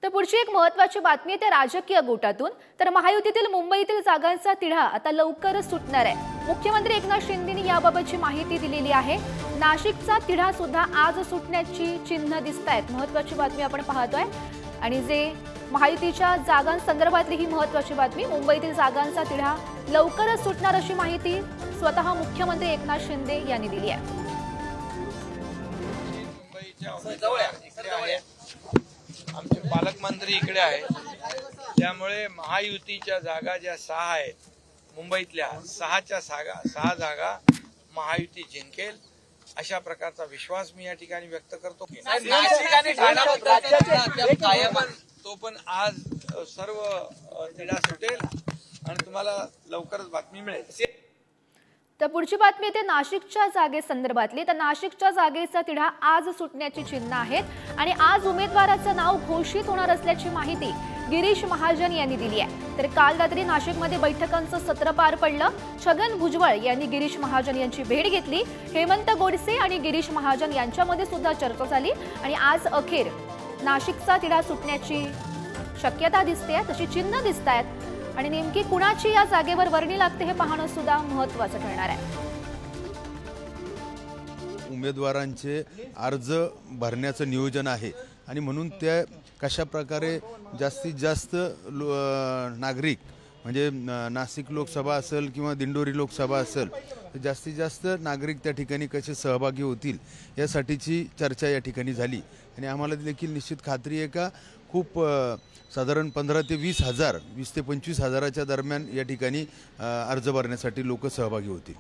तर पुढची एक महत्त्वाची बातमी आहे त्या राजकीय गोटातून। तर महायुतीतील मुंबईतील जागांचा तिढा आता लवकरच सुटणार आहे। मुख्यमंत्री एकनाथ शिंदेंनी याबाबतची माहिती दिलेली आहे। नाशिकचा तिढा सुद्धा आज सुटण्याची चिन्ह दिसतायत। महत्त्वाची बातमी आपण पाहतोय आणि जे महायुतीच्या जागांसंदर्भातली ही महत्त्वाची बातमी, मुंबईतील जागांचा तिढा लवकरच सुटणार अशी माहिती स्वतः मुख्यमंत्री एकनाथ शिंदे यांनी दिली आहे। आमचे पालकमंत्री इकडे आहेत, त्यामुळे महायुतीच्या जागा ज्या 6 आहेत मुंबईतल्या 6 जागा महायुती जिंकेल अशा प्रकारचा विश्वास मी या ठिकाणी व्यक्त करतो। तो पण आज सर्व तिढा सुटेल आणि तुम्हाला लवकरच बातमी मिळेल। तर पुढची बातमी येते नाशिकच्या जागेसंदर्भातली। तर नाशिकच्या जागेचा तिढा आज सुटण्याची चिन्ह आहेत आणि आज उमेदवाराचं नाव घोषित होणार असल्याची माहिती गिरीश महाजन यांनी दिली आहे। तर काल रात्री नाशिकमध्ये बैठकांचं सत्र पार पडलं। छगन भुजबळ यांनी गिरीश महाजन यांची भेट घेतली। हेमंत गोडसे आणि गिरीश महाजन यांच्यामध्ये सुद्धा चर्चा झाली आणि आज अखेर नाशिकचा तिढा सुटण्याची शक्यता दिसते, तशी चिन्ह दिसतायत आणि नेमकी कुणाची या जागेवर वर्णी लागते हे पाहणं सुद्धा महत्त्वाचं ठरणार आहे। उमेदवारांचे अर्ज भरण्याचं नियोजन आहे आणि म्हणून त्या कशा प्रकारे जास्तीत जास्त नागरिक म्हणजे नाशिक लोकसभा असेल किंवा दिंडोरी लोकसभा असेल तर जास्तीत जास्त नागरिक त्या ठिकाणी कसे सहभागी होतील यासाठीची चर्चा या ठिकाणी झाली आणि आम्हाला देखील निश्चित खात्री आहे का खूप साधारण 15 ते 20 हजार 20 ते 25 हजाराच्या दरम्यान या ठिकाणी अर्ज भरण्यासाठी लोक सहभागी होतील।